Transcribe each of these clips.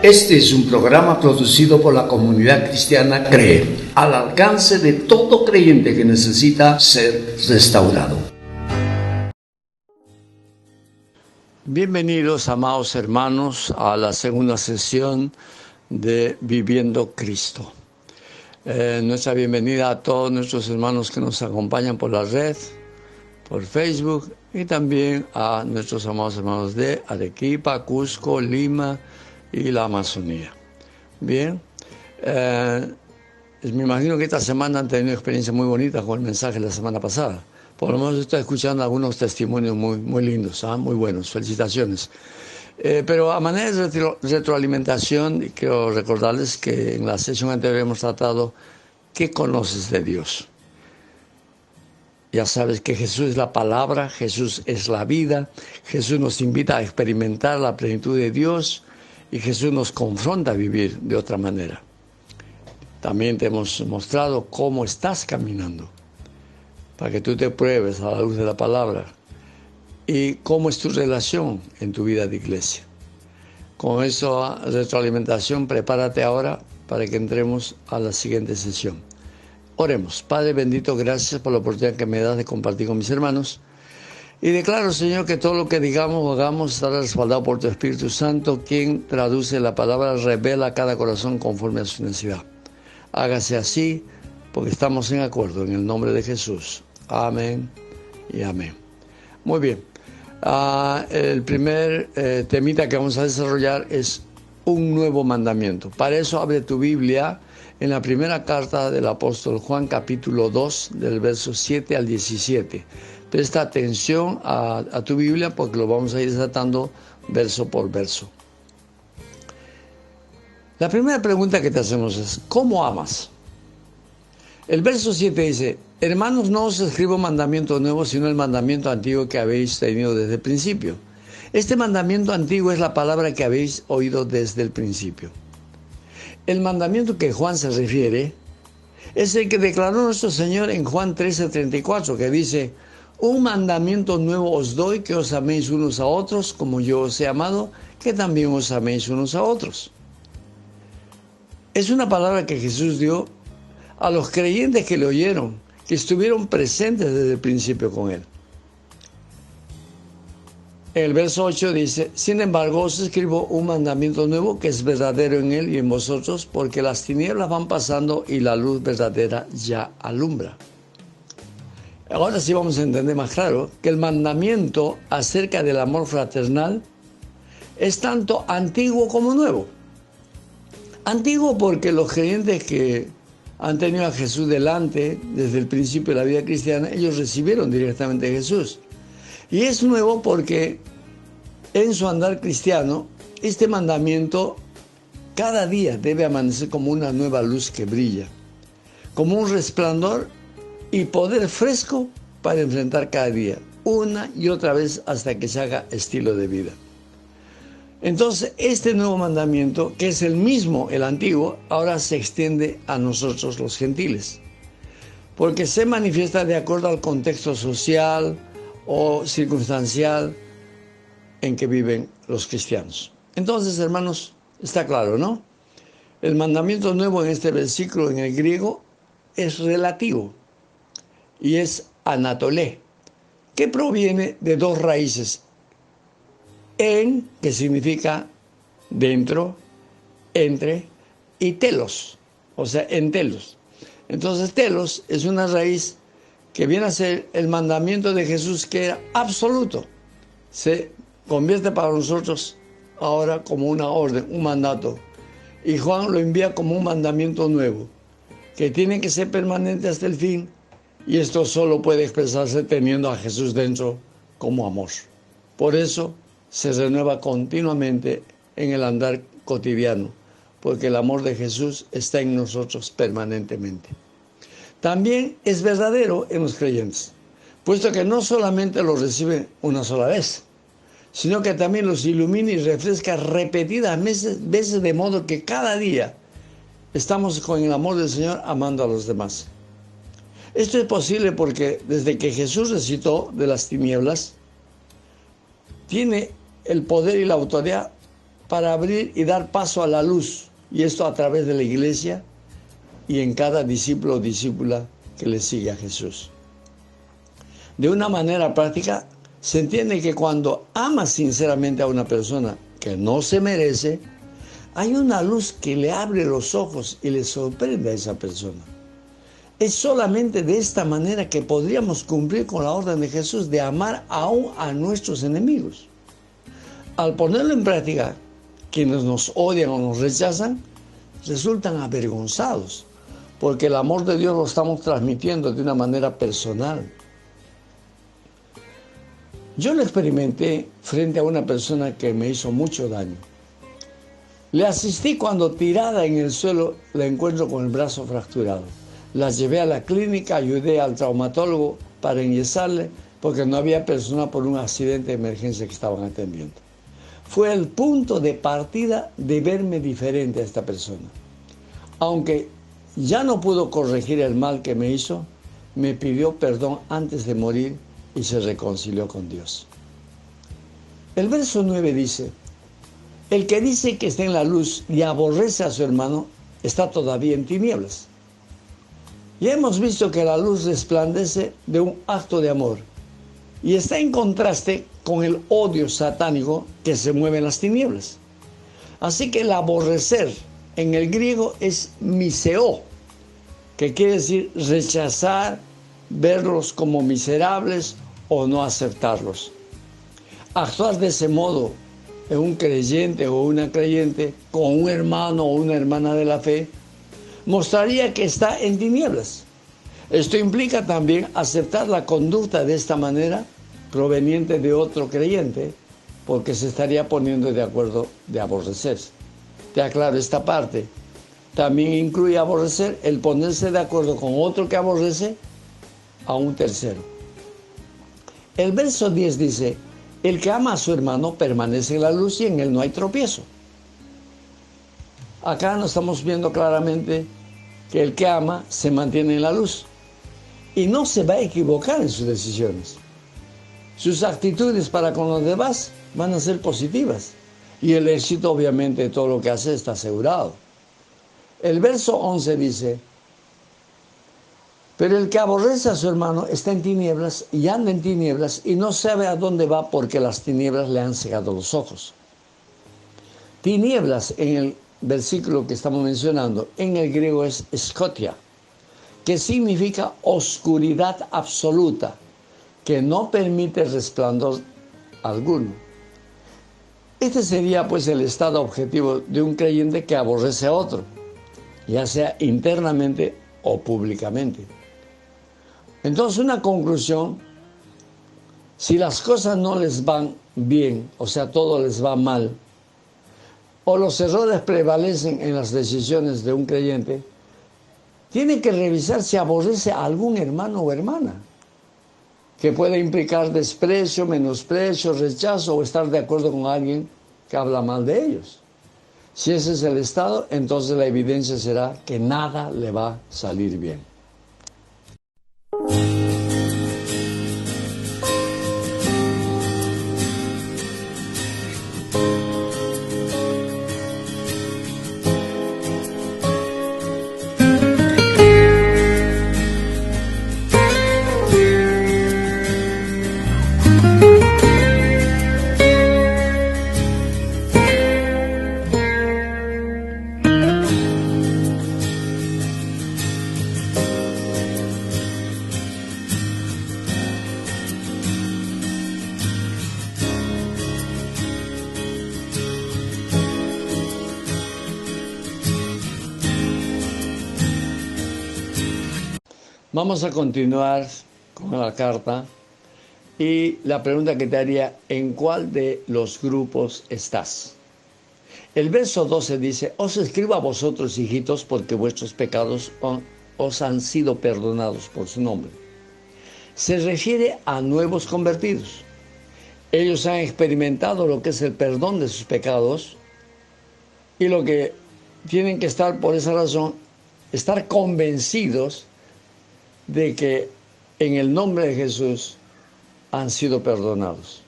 Este es un programa producido por la comunidad cristiana CREE, al alcance de todo creyente que necesita ser restaurado. Bienvenidos, amados hermanos, a la segunda sesión de Viviendo Cristo. Nuestra bienvenida a todos nuestros hermanos que nos acompañan por la red, por Facebook, y también a nuestros amados hermanos de Arequipa, Cusco, Lima y la Amazonía. Bien, me imagino que esta semana han tenido experiencias muy bonitas con el mensaje de la semana pasada. Por lo menos estoy escuchando algunos testimonios muy lindos, muy buenos. Felicitaciones. Pero a manera de retroalimentación, quiero recordarles que en la sesión anterior hemos tratado ¿qué conoces de Dios? Ya sabes que Jesús es la palabra, Jesús es la vida, Jesús nos invita a experimentar la plenitud de Dios y Jesús nos confronta a vivir de otra manera. También te hemos mostrado cómo estás caminando, para que tú te pruebes a la luz de la palabra, y cómo es tu relación en tu vida de iglesia. Con esa retroalimentación, prepárate ahora para que entremos a la siguiente sesión. Oremos. Padre bendito, gracias por la oportunidad que me das de compartir con mis hermanos. Y declaro, Señor, que todo lo que digamos o hagamos estará respaldado por tu Espíritu Santo, quien traduce la palabra, revela a cada corazón conforme a su necesidad. Hágase así, porque estamos en acuerdo, en el nombre de Jesús. Amén y amén. Muy bien. El primer temita que vamos a desarrollar es un nuevo mandamiento. Para eso abre tu Biblia en la primera carta del apóstol Juan, capítulo 2, del verso 7 al 17. Presta atención a tu Biblia porque lo vamos a ir desatando verso por verso. La primera pregunta que te hacemos es, ¿cómo amas? El verso 7 dice, hermanos, no os escribo mandamiento nuevo, sino el mandamiento antiguo que habéis tenido desde el principio. Este mandamiento antiguo es la palabra que habéis oído desde el principio. El mandamiento que Juan se refiere es el que declaró nuestro Señor en Juan 13:34, que dice, un mandamiento nuevo os doy, que os améis unos a otros, como yo os he amado, que también os améis unos a otros. Es una palabra que Jesús dio a los creyentes que le oyeron, que estuvieron presentes desde el principio con él. El verso 8 dice, sin embargo os escribo un mandamiento nuevo que es verdadero en él y en vosotros, porque las tinieblas van pasando y la luz verdadera ya alumbra. Ahora sí vamos a entender más claro que el mandamiento acerca del amor fraternal es tanto antiguo como nuevo. Antiguo porque los creyentes que han tenido a Jesús delante desde el principio de la vida cristiana, ellos recibieron directamente a Jesús. Y es nuevo porque en su andar cristiano, este mandamiento cada día debe amanecer como una nueva luz que brilla, como un resplandor y poder fresco para enfrentar cada día, una y otra vez hasta que se haga estilo de vida. Entonces, este nuevo mandamiento, que es el mismo, el antiguo, ahora se extiende a nosotros los gentiles, porque se manifiesta de acuerdo al contexto social o circunstancial en que viven los cristianos. Entonces, hermanos, está claro, ¿no? El mandamiento nuevo en este versículo en el griego es relativo y es anatolé, que proviene de dos raíces. En, que significa dentro, entre, y telos, o sea, entelos. Entonces, telos es una raíz que viene a ser el mandamiento de Jesús, que era absoluto. Se convierte para nosotros ahora como una orden, un mandato. Y Juan lo envía como un mandamiento nuevo, que tiene que ser permanente hasta el fin, y esto solo puede expresarse teniendo a Jesús dentro como amor. Por eso se renueva continuamente en el andar cotidiano, porque el amor de Jesús está en nosotros permanentemente. También es verdadero en los creyentes, puesto que no solamente lo reciben una sola vez, sino que también los ilumina y refresca repetidas veces, de modo que cada día estamos con el amor del Señor amando a los demás. Esto es posible porque desde que Jesús resucitó de las tinieblas, tiene el poder y la autoridad para abrir y dar paso a la luz, y esto a través de la iglesia y en cada discípulo o discípula que le sigue a Jesús. De una manera práctica, se entiende que cuando amas sinceramente a una persona que no se merece, hay una luz que le abre los ojos y le sorprende a esa persona. Es solamente de esta manera que podríamos cumplir con la orden de Jesús de amar aún a nuestros enemigos. Al ponerlo en práctica, quienes nos odian o nos rechazan, resultan avergonzados, porque el amor de Dios lo estamos transmitiendo de una manera personal. Yo lo experimenté frente a una persona que me hizo mucho daño. Le asistí cuando tirada en el suelo la encuentro con el brazo fracturado. La llevé a la clínica, ayudé al traumatólogo para enyesarle porque no había personal por un accidente de emergencia que estaban atendiendo. Fue el punto de partida de verme diferente a esta persona. Aunque ya no pudo corregir el mal que me hizo, me pidió perdón antes de morir y se reconcilió con Dios. El verso 9 dice: el que dice que está en la luz y aborrece a su hermano está todavía en tinieblas. Ya hemos visto que la luz resplandece de un acto de amor y está en contraste con el odio satánico que se mueve en las tinieblas. Así que el aborrecer en el griego es miseo, que quiere decir rechazar, verlos como miserables o no aceptarlos. Actuar de ese modo en un creyente o una creyente con un hermano o una hermana de la fe mostraría que está en tinieblas. Esto implica también aceptar la conducta de esta manera proveniente de otro creyente, porque se estaría poniendo de acuerdo de aborrecerse. Te aclaro esta parte. También incluye aborrecer el ponerse de acuerdo con otro que aborrece a un tercero. El verso 10 dice: el que ama a su hermano permanece en la luz y en él no hay tropiezo. Acá nos estamos viendo claramente que el que ama se mantiene en la luz y no se va a equivocar en sus decisiones. Sus actitudes para con los demás van a ser positivas y el éxito obviamente de todo lo que hace está asegurado. El verso 11 dice: pero el que aborrece a su hermano está en tinieblas y anda en tinieblas y no sabe a dónde va porque las tinieblas le han cegado los ojos. Tinieblas en el versículo que estamos mencionando en el griego es scotia, que significa oscuridad absoluta, que no permite resplandor alguno. Este sería pues el estado objetivo de un creyente que aborrece a otro, ya sea internamente o públicamente. Entonces, una conclusión: si las cosas no les van bien, o sea, todo les va mal, o los errores prevalecen en las decisiones de un creyente, tiene que revisar si aborrece a algún hermano o hermana, que puede implicar desprecio, menosprecio, rechazo o estar de acuerdo con alguien que habla mal de ellos. Si ese es el estado, entonces la evidencia será que nada le va a salir bien. Vamos a continuar con la carta y la pregunta que te haría: ¿en cuál de los grupos estás? El verso 12 dice: os escribo a vosotros, hijitos, porque vuestros pecados os han sido perdonados por su nombre. Se refiere a nuevos convertidos. Ellos han experimentado lo que es el perdón de sus pecados y lo que tienen que estar, por esa razón, estar convencidos de que en el nombre de Jesús han sido perdonados.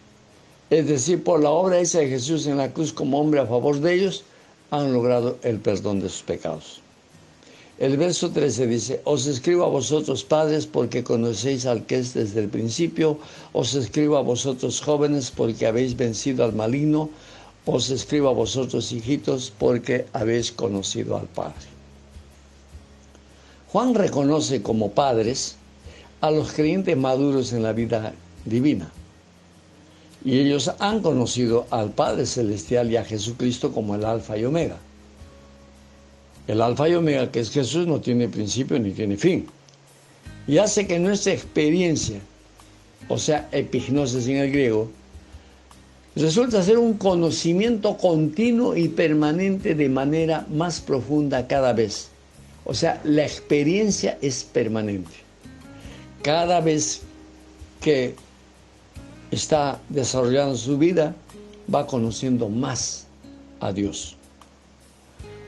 es decir, por la obra hecha de Jesús en la cruz como hombre a favor de ellos, han logrado el perdón de sus pecados. El verso 13 dice, os escribo a vosotros padres porque conocéis al que es desde el principio, os escribo a vosotros jóvenes porque habéis vencido al maligno, os escribo a vosotros hijitos porque habéis conocido al Padre. Juan reconoce como padres a los creyentes maduros en la vida divina. Y ellos han conocido al Padre Celestial y a Jesucristo como el Alfa y Omega. El Alfa y Omega, que es Jesús, no tiene principio ni tiene fin. Y hace que nuestra experiencia, o sea, epignosis en el griego, resulta ser un conocimiento continuo y permanente de manera más profunda cada vez. O sea, la experiencia es permanente. Cada vez que está desarrollando su vida, va conociendo más a Dios.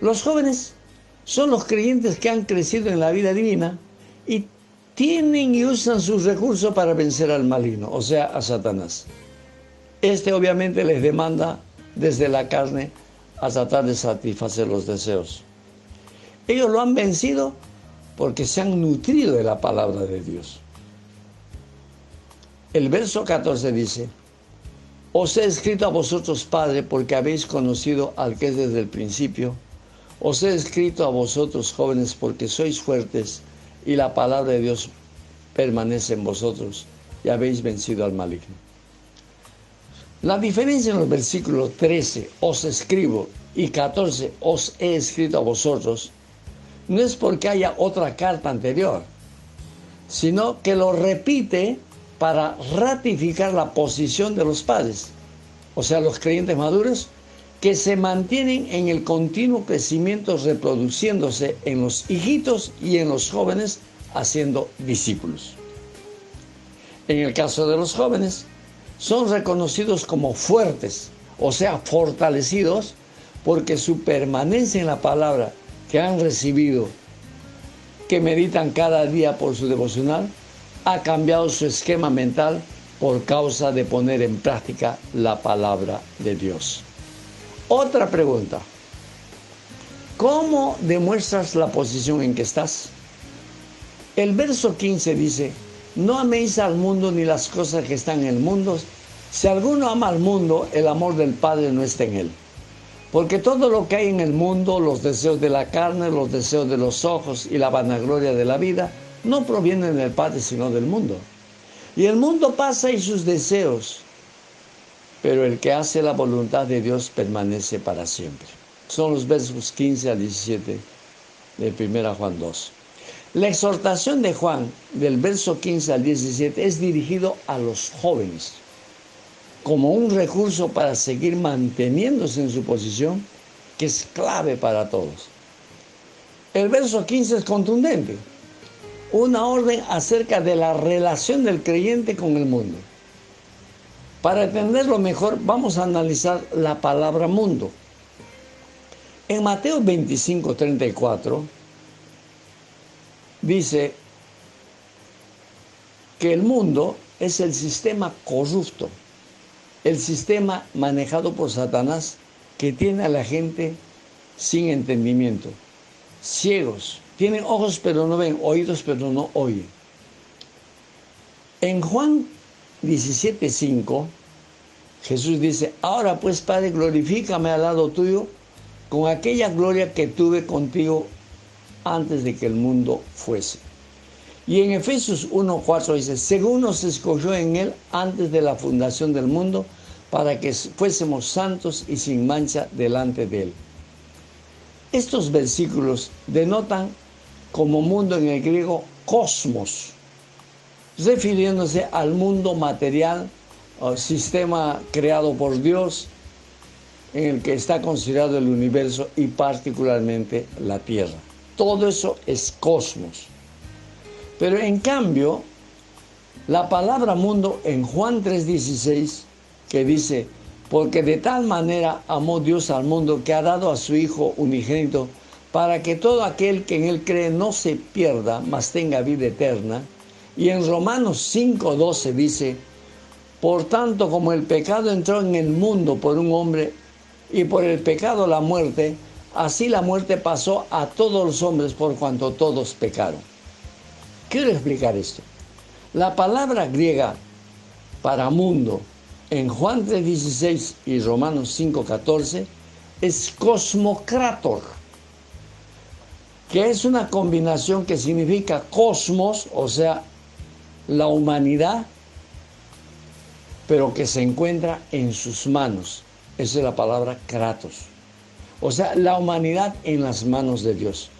Los jóvenes son los creyentes que han crecido en la vida divina y tienen y usan sus recursos para vencer al maligno, o sea, a Satanás. Este obviamente les demanda desde la carne a tratar de satisfacer los deseos. Ellos lo han vencido porque se han nutrido de la palabra de Dios. El verso 14 dice, os he escrito a vosotros, Padre, porque habéis conocido al que es desde el principio. Os he escrito a vosotros, jóvenes, porque sois fuertes y la palabra de Dios permanece en vosotros y habéis vencido al maligno. La diferencia en los versículos 13, os escribo, y 14, os he escrito a vosotros, no es porque haya otra carta anterior, sino que lo repite para ratificar la posición de los padres, o sea, los creyentes maduros, que se mantienen en el continuo crecimiento, reproduciéndose en los hijitos y en los jóvenes, haciendo discípulos. En el caso de los jóvenes, son reconocidos como fuertes, o sea, fortalecidos, porque su permanencia en la palabra que han recibido, que meditan cada día por su devocional, ha cambiado su esquema mental por causa de poner en práctica la palabra de Dios. Otra pregunta, ¿cómo demuestras la posición en que estás? El verso 15 dice, no améis al mundo ni las cosas que están en el mundo. Si alguno ama al mundo, el amor del Padre no está en él. Porque todo lo que hay en el mundo, los deseos de la carne, los deseos de los ojos y la vanagloria de la vida, no provienen del Padre, sino del mundo. Y el mundo pasa y sus deseos, pero el que hace la voluntad de Dios permanece para siempre. Son los versos 15 al 17 de 1 Juan 2. La exhortación de Juan, del verso 15 al 17, es dirigido a los jóvenes, como un recurso para seguir manteniéndose en su posición, que es clave para todos. El verso 15 es contundente, una orden acerca de la relación del creyente con el mundo. Para entenderlo mejor, vamos a analizar la palabra mundo. En Mateo 25:34 dice que el mundo es el sistema corrupto, el sistema manejado por Satanás que tiene a la gente sin entendimiento, ciegos, tienen ojos pero no ven, oídos pero no oyen. En Juan 17:5, Jesús dice, ahora pues, Padre, glorifícame al lado tuyo con aquella gloria que tuve contigo antes de que el mundo fuese. Y en Efesios 1:4 dice, según nos escogió en él antes de la fundación del mundo, para que fuésemos santos y sin mancha delante de él. Estos versículos denotan como mundo en el griego cosmos, refiriéndose al mundo material, al sistema creado por Dios, en el que está considerado el universo y particularmente la Tierra. Todo eso es cosmos. Pero en cambio, la palabra mundo en Juan 3:16, que dice, porque de tal manera amó Dios al mundo que ha dado a su Hijo unigénito, para que todo aquel que en él cree no se pierda, mas tenga vida eterna. Y en Romanos 5:12 dice, Por tanto, como el pecado entró en el mundo por un hombre y por el pecado la muerte, así la muerte pasó a todos los hombres por cuanto todos pecaron. Quiero explicar esto. La palabra griega para mundo en Juan 3:16 y Romanos 5:14 es cosmocrator, que es una combinación que significa cosmos, o sea, la humanidad, pero que se encuentra en sus manos. Esa es la palabra kratos. O sea, la humanidad en las manos de Dios.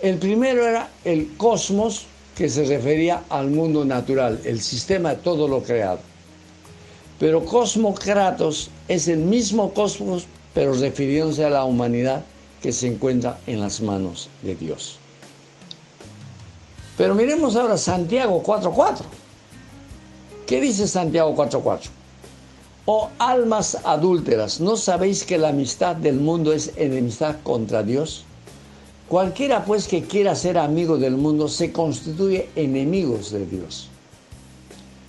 El primero era el cosmos, que se refería al mundo natural, el sistema de todo lo creado. Pero cosmocratos es el mismo cosmos, pero refiriéndose a la humanidad que se encuentra en las manos de Dios. Pero miremos ahora Santiago 4:4. ¿Qué dice Santiago 4:4? Oh almas adúlteras, ¿no sabéis que la amistad del mundo es enemistad contra Dios? Cualquiera pues que quiera ser amigo del mundo se constituye enemigos de Dios.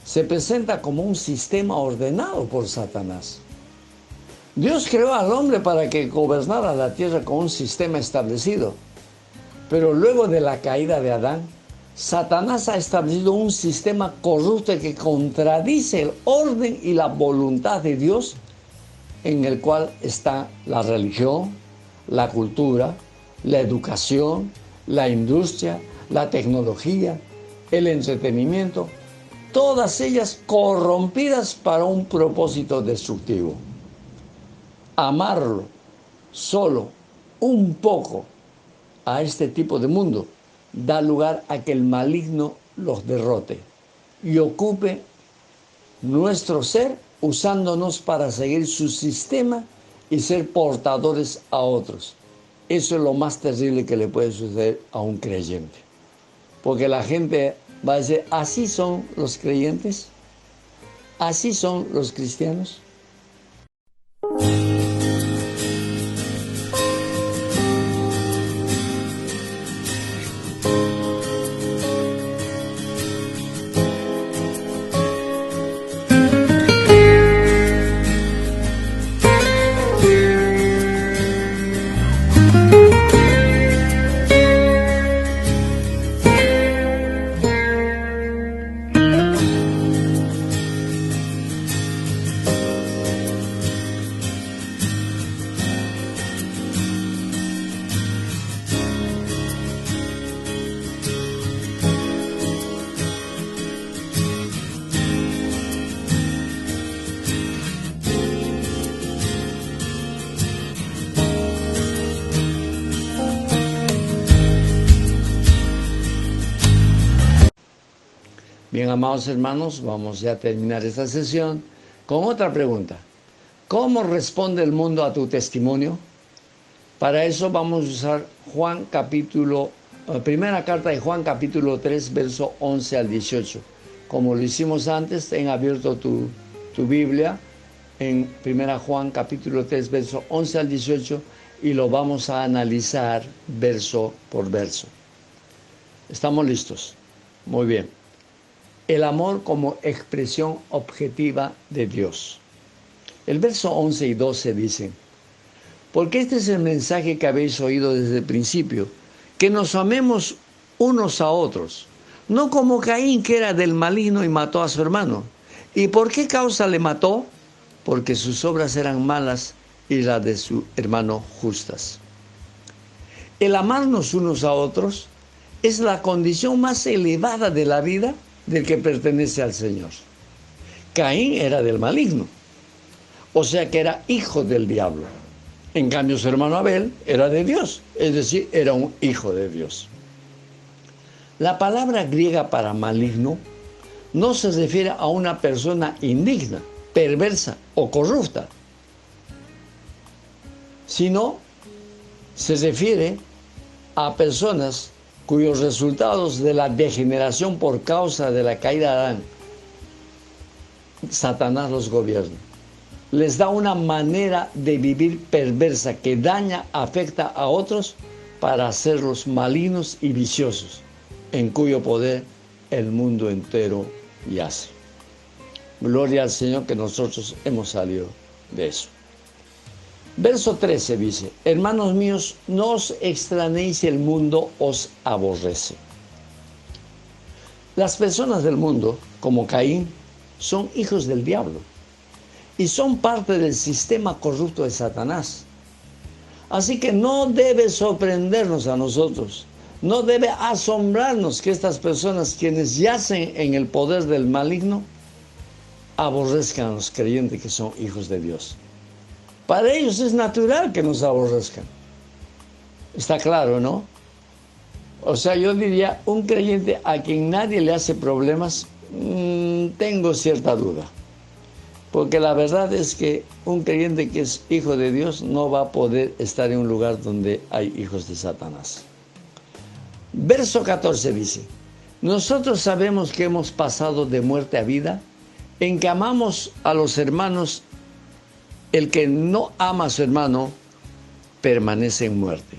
Se presenta como un sistema ordenado por Satanás. Dios creó al hombre para que gobernara la tierra con un sistema establecido. Pero luego de la caída de Adán, Satanás ha establecido un sistema corrupto que contradice el orden y la voluntad de Dios, en el cual está la religión, la cultura, la educación, la industria, la tecnología, el entretenimiento, todas ellas corrompidas para un propósito destructivo. Amarlo solo un poco a este tipo de mundo da lugar a que el maligno los derrote y ocupe nuestro ser usándonos para seguir su sistema y ser portadores a otros. Eso es lo más terrible que le puede suceder a un creyente. Porque la gente va a decir, ¿así son los creyentes? ¿Así son los cristianos? Bien, amados hermanos, vamos ya a terminar esta sesión con otra pregunta. ¿Cómo responde el mundo a tu testimonio? Para eso vamos a usar primera carta de Juan capítulo 3, verso 11 al 18. Como lo hicimos antes, ten abierto tu Biblia en primera Juan capítulo 3, verso 11 al 18 y lo vamos a analizar verso por verso. ¿Estamos listos? Muy bien. El amor como expresión objetiva de Dios. El verso 11 y 12 dicen, porque este es el mensaje que habéis oído desde el principio, que nos amemos unos a otros, no como Caín, que era del maligno y mató a su hermano. ¿Y por qué causa le mató? Porque sus obras eran malas y las de su hermano justas. El amarnos unos a otros es la condición más elevada de la vida del que pertenece al Señor. Caín era del maligno, o sea que era hijo del diablo. En cambio, su hermano Abel era de Dios, es decir, era un hijo de Dios. La palabra griega para maligno no se refiere a una persona indigna, perversa o corrupta, sino se refiere a personas cuyos resultados de la degeneración por causa de la caída de Adán, Satanás los gobierna. Les da una manera de vivir perversa que daña, afecta a otros para hacerlos malignos y viciosos, en cuyo poder el mundo entero yace. Gloria al Señor que nosotros hemos salido de eso. Verso 13 dice, hermanos míos, no os extrañéis si el mundo os aborrece. Las personas del mundo, como Caín, son hijos del diablo y son parte del sistema corrupto de Satanás. Así que no debe sorprendernos a nosotros, no debe asombrarnos que estas personas, quienes yacen en el poder del maligno, aborrezcan a los creyentes que son hijos de Dios. Para ellos es natural que nos aborrezcan. Está claro, ¿no? O sea, yo diría, un creyente a quien nadie le hace problemas, tengo cierta duda. Porque la verdad es que un creyente que es hijo de Dios no va a poder estar en un lugar donde hay hijos de Satanás. Verso 14 dice, nosotros sabemos que hemos pasado de muerte a vida, en que amamos a los hermanos. El que no ama a su hermano permanece en muerte.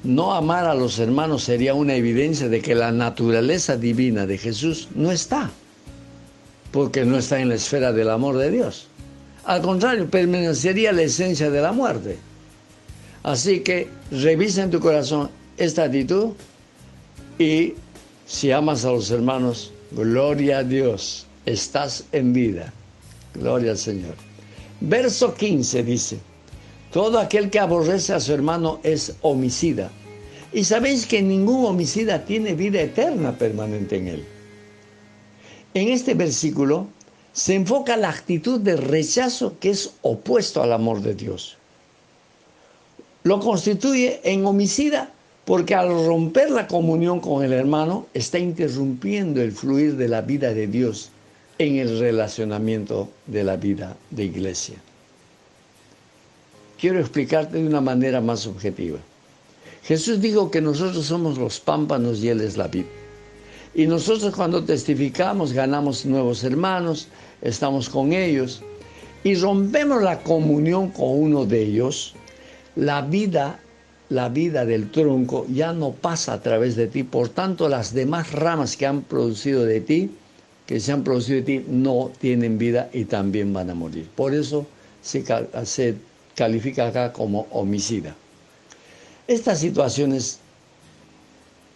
No amar a los hermanos sería una evidencia de que la naturaleza divina de Jesús no está, porque no está en la esfera del amor de Dios. Al contrario, permanecería la esencia de la muerte. Así que revisa en tu corazón esta actitud y si amas a los hermanos, gloria a Dios, estás en vida. Gloria al Señor. Verso 15 dice, todo aquel que aborrece a su hermano es homicida. Y sabéis que ningún homicida tiene vida eterna permanente en él. En este versículo se enfoca la actitud de rechazo que es opuesto al amor de Dios. Lo constituye en homicida porque al romper la comunión con el hermano está interrumpiendo el fluir de la vida de Dios en el relacionamiento de la vida de iglesia. Quiero explicarte de una manera más objetiva. Jesús dijo que nosotros somos los pámpanos y Él es la vid. Y nosotros cuando testificamos ganamos nuevos hermanos, estamos con ellos y rompemos la comunión con uno de ellos, la vida del tronco ya no pasa a través de ti. Por tanto, las demás ramas que se han producido de ti, no tienen vida y también van a morir. Por eso se califica acá como homicida. Estas situaciones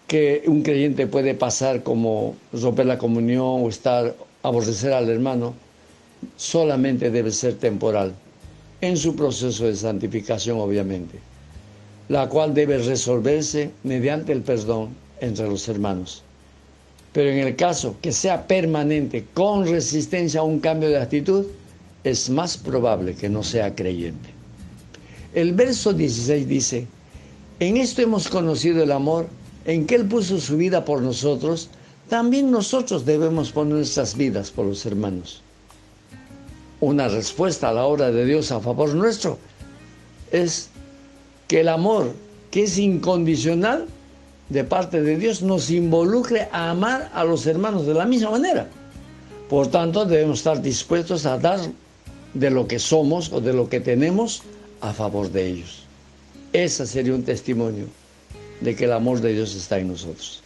que un creyente puede pasar, como romper la comunión o aborrecer al hermano, solamente debe ser temporal, en su proceso de santificación obviamente, la cual debe resolverse mediante el perdón entre los hermanos. Pero en el caso que sea permanente, con resistencia a un cambio de actitud, es más probable que no sea creyente. El verso 16 dice, en esto hemos conocido el amor, en que Él puso su vida por nosotros, también nosotros debemos poner nuestras vidas por los hermanos. Una respuesta a la obra de Dios a favor nuestro es que el amor, que es incondicional de parte de Dios, nos involucre a amar a los hermanos de la misma manera. Por tanto, debemos estar dispuestos a dar de lo que somos o de lo que tenemos a favor de ellos. Ese sería un testimonio de que el amor de Dios está en nosotros.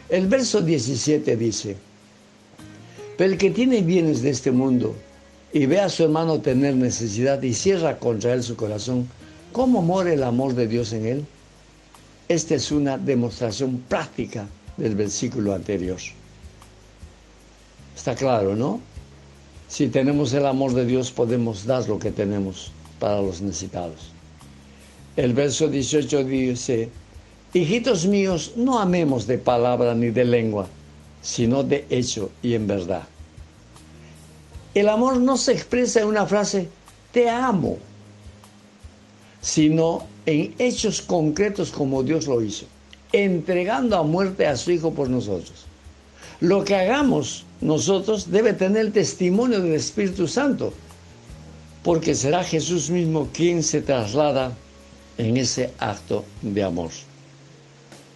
El verso 17 dice, pero el que tiene bienes de este mundo y ve a su hermano tener necesidad y cierra contra él su corazón, ¿cómo mora el amor de Dios en él? Esta es una demostración práctica del versículo anterior. Está claro, ¿no? Si tenemos el amor de Dios, podemos dar lo que tenemos para los necesitados. El verso 18 dice, hijitos míos, no amemos de palabra ni de lengua, sino de hecho y en verdad. El amor no se expresa en una frase, te amo, sino en hechos concretos como Dios lo hizo, entregando a muerte a su Hijo por nosotros. Lo que hagamos nosotros debe tener el testimonio del Espíritu Santo, porque será Jesús mismo quien se traslada en ese acto de amor.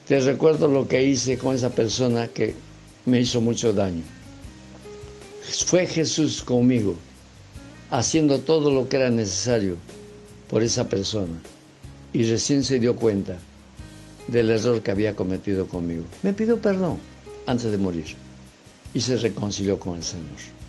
Te recuerdo lo que hice con esa persona que me hizo mucho daño. Fue Jesús conmigo, haciendo todo lo que era necesario por esa persona, y recién se dio cuenta del error que había cometido conmigo. Me pidió perdón antes de morir. y se reconcilió con el Señor.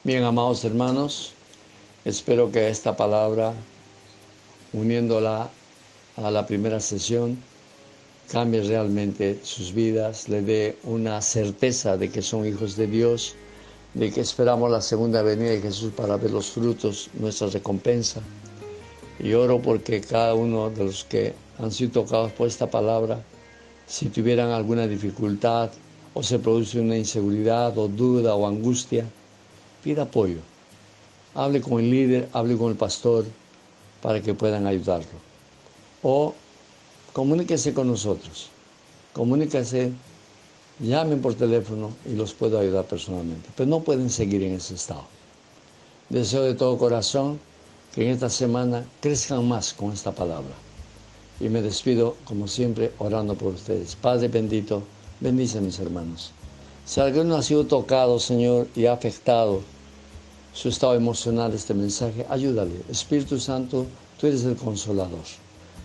Bien, amados hermanos, espero que esta palabra, uniéndola a la primera sesión, cambie realmente sus vidas, le dé una certeza de que son hijos de Dios, de que esperamos la segunda venida de Jesús para ver los frutos, nuestra recompensa. Y oro porque cada uno de los que han sido tocados por esta palabra, si tuvieran alguna dificultad o se produce una inseguridad o duda o angustia, pida apoyo, hable con el líder, hable con el pastor para que puedan ayudarlo. O comuníquese con nosotros, comuníquese, llamen por teléfono y los puedo ayudar personalmente. Pero no pueden seguir en ese estado. Deseo de todo corazón que en esta semana crezcan más con esta palabra. Y me despido, como siempre, orando por ustedes. Padre bendito, bendice a mis hermanos. Si alguno ha sido tocado, Señor, y ha afectado su estado emocional este mensaje, ayúdale. Espíritu Santo, tú eres el consolador.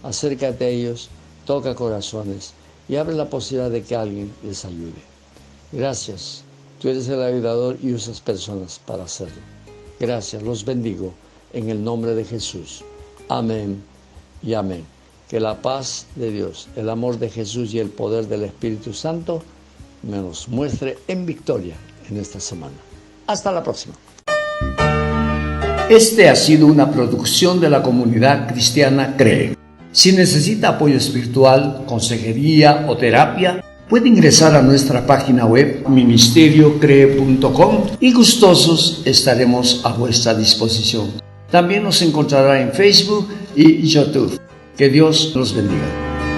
Acércate a ellos, toca corazones y abre la posibilidad de que alguien les ayude. Gracias, tú eres el ayudador y usas personas para hacerlo. Gracias, los bendigo en el nombre de Jesús. Amén y amén. Que la paz de Dios, el amor de Jesús y el poder del Espíritu Santo me los muestre en victoria en esta semana. Hasta la próxima. Este ha sido una producción de la comunidad cristiana CREE. Si necesita apoyo espiritual, consejería o terapia, puede ingresar a nuestra página web ministeriocree.com y gustosos estaremos a vuestra disposición. También nos encontrará en Facebook y YouTube. Que Dios los bendiga.